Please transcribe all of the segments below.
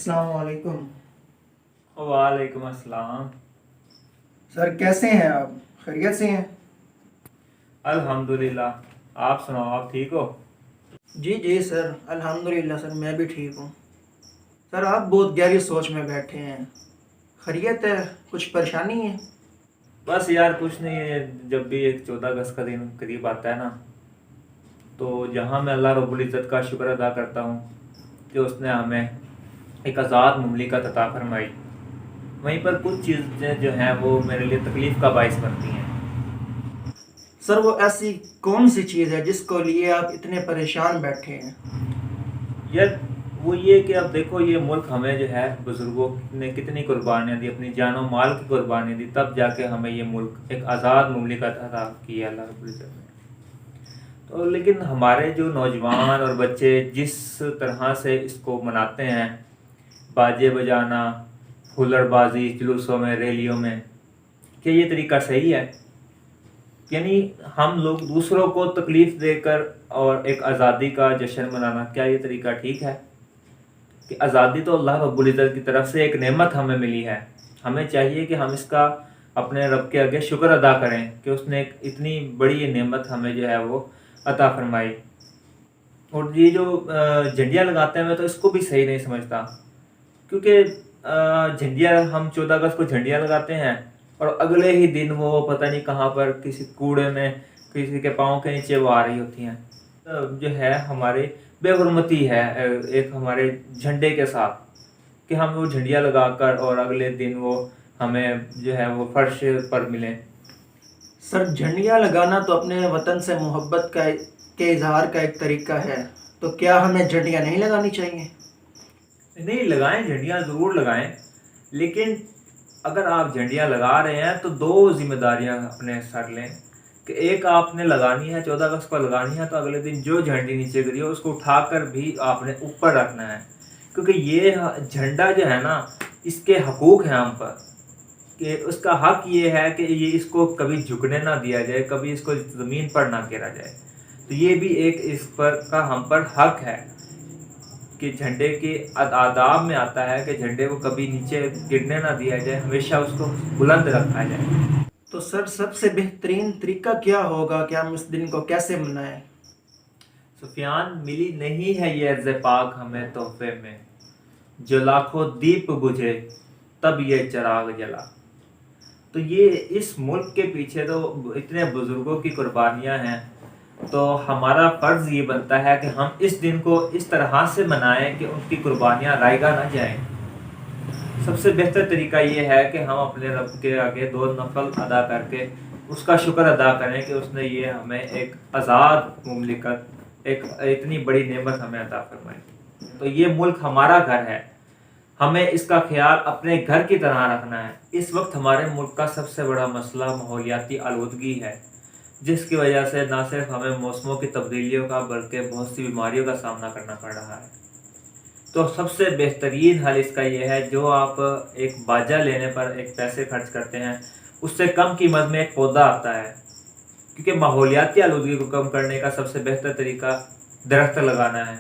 अस्सलाम वालेकुम। वालेकुम अस्सलाम। सर कैसे हैं आप? खैरियत से हैं? अल्हम्दुलिल्लाह। आप सुनाओ, आप ठीक हो? जी जी सर, अल्हम्दुलिल्लाह सर, मैं भी ठीक हूँ। सर आप बहुत गहरी सोच में बैठे हैं। खैरियत है? कुछ परेशानी है? बस यार कुछ नहीं है, जब भी एक 14 अगस्त का दिन करीब आता है ना, तो जहाँ मैं अल्लाह रब्बुल इज़्ज़त का शुक्र अदा करता हूँ कि उसने हमें एक आज़ाद मुमलिकत अता फरमाई, वहीं पर कुछ चीज़ें जो हैं वो मेरे लिए तकलीफ़ का बाइस बनती हैं। सर वो ऐसी कौन सी चीज़ है जिसको लिए आप इतने परेशान बैठे हैं? यार वो ये कि अब देखो, ये मुल्क हमें जो है बुज़ुर्गों ने कितनी कुर्बानियाँ दी, अपनी जान और माल की कुर्बानी दी, तब जाके हमें ये मुल्क एक आज़ाद मुमलिकत अता की है अल्लाह रब्बुल इज़्ज़त ने। तो लेकिन हमारे जो नौजवान और बच्चे जिस तरह से इसको मनाते हैं, बाजे बजाना, हुल्लड़बाजी, जुलूसों में, रैलियों में, क्या ये तरीका सही है? यानी हम लोग दूसरों को तकलीफ़ देकर और एक आज़ादी का जश्न मनाना, क्या ये तरीका ठीक है? कि आज़ादी तो अल्लाह रब्बुल इज़्ज़त की तरफ से एक नेमत हमें मिली है। हमें चाहिए कि हम इसका अपने रब के आगे शुक्र अदा करें कि उसने एक इतनी बड़ी ये नेमत हमें जो है वो अता फरमाई। और ये जो झंडियाँ लगाते हैं, मैं तो इसको भी सही नहीं समझता, क्योंकि झंडियाँ, हम 14 अगस्त को झंडियाँ लगाते हैं और अगले ही दिन वो पता नहीं कहाँ पर किसी कूड़े में किसी के पाँव के नीचे वो आ रही होती हैं। जो है हमारी बेहुरमती है एक हमारे झंडे के साथ, कि हम वो झंडियाँ लगाकर और अगले दिन वो हमें जो है वो फर्श पर मिलें। सर झंडियाँ लगाना तो अपने वतन से मोहब्बत का के इजहार का एक तरीका है, तो क्या हमें झंडियाँ नहीं लगानी चाहिए? नहीं, लगाएं, झंडियाँ ज़रूर लगाएं, लेकिन अगर आप झंडियाँ लगा रहे हैं तो दो जिम्मेदारियां अपने सर लें। कि एक, आपने लगानी है 14 अगस्त को लगानी है, तो अगले दिन जो झंडी नीचे गिरी हो उसको उठाकर भी आपने ऊपर रखना है, क्योंकि ये झंडा जो है ना, इसके हकूक़ हैं हम पर, कि उसका हक ये है कि ये इसको कभी झुकने ना दिया जाए, कभी इसको ज़मीन पर ना गिरा जाए। तो ये भी एक इस पर का हम पर हक है कि झंडे के आदाब में आता है कि झंडे को कभी नीचे गिरने ना दिया जाए, हमेशा उसको बुलंद रखा जाए। तो सर सबसे बेहतरीन तरीका क्या होगा कि हम इस दिन को कैसे मनाएं? सुफियान, मिली नहीं है ये अर्ज़ पाक हमें तोहफे में, जो लाखों दीप बुझे तब ये चिराग जला। तो ये इस मुल्क के पीछे तो इतने बुजुर्गों की कुर्बानियां हैं, तो हमारा फ़र्ज़ ये बनता है कि हम इस दिन को इस तरह से मनाएं कि उनकी कुर्बानियां रायगा ना जाएं। सबसे बेहतर तरीका ये है कि हम अपने रब के आगे दो नफल अदा करके उसका शुक्र अदा करें कि उसने ये हमें एक आज़ाद मुमलिकत, एक इतनी बड़ी नेमत हमें अता फरमाई। तो ये मुल्क हमारा घर है, हमें इसका ख्याल अपने घर की तरह रखना है। इस वक्त हमारे मुल्क का सबसे बड़ा मसला माहौलियाती आलूदगी है, जिसकी वजह से न सिर्फ हमें मौसमों की तब्दीलियों का बल्कि बहुत सी बीमारियों का सामना करना पड़ रहा है। तो सबसे बेहतरीन हल इसका ये है, जो आप एक बाजा लेने पर एक पैसे खर्च करते हैं, उससे कम कीमत में एक पौधा आता है, क्योंकि माहौलियाती आलूदगी को कम करने का सबसे बेहतर तरीका दरख्त लगाना है।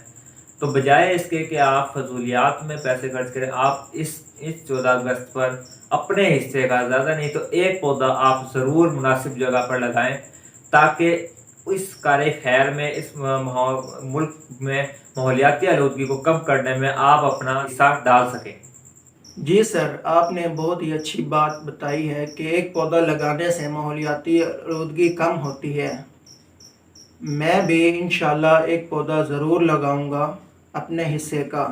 तो बजाय इसके कि आप फजूलियात में पैसे खर्च करें, आप इस 14 अगस्त पर अपने हिस्से का, ज़्यादा नहीं तो एक पौधा आप ज़रूर मुनासिब जगह पर लगाएं, ताकि इस कार्य खैर में, इस मुल्क में माहौलियाती आलूदगी को कम करने में आप अपना हिस्सा डाल सकें। जी सर, आपने बहुत ही अच्छी बात बताई है कि एक पौधा लगाने से माहौलियाती आलूदगी कम होती है। मैं भी इंशाल्लाह एक पौधा ज़रूर लगाऊंगा अपने हिस्से का।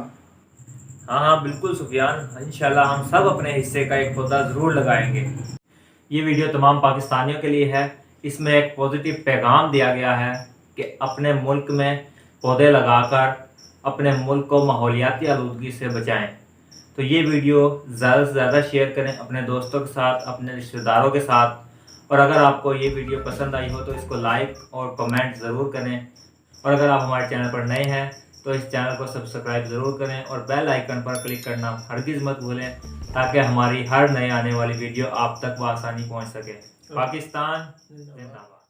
हाँ हाँ बिल्कुल सुफियान, इंशाल्लाह हम सब अपने हिस्से का एक पौधा ज़रूर लगाएंगे। ये वीडियो तमाम पाकिस्तानियों के लिए है। इसमें एक पॉजिटिव पैगाम दिया गया है कि अपने मुल्क में पौधे लगाकर अपने मुल्क को माहौलियाती आलूदगी से बचाएं। तो ये वीडियो ज़्यादा से ज़्यादा शेयर करें अपने दोस्तों के साथ, अपने रिश्तेदारों के साथ। और अगर आपको ये वीडियो पसंद आई हो तो इसको लाइक और कमेंट ज़रूर करें। और अगर आप हमारे चैनल पर नए हैं तो इस चैनल को सब्सक्राइब ज़रूर करें और बेल आइकन पर क्लिक करना हरगिज़ मत भूलें, ताकि हमारी हर नए आने वाली वीडियो आप तक आसानी पहुंच सके। पाकिस्तान जिंदाबाद।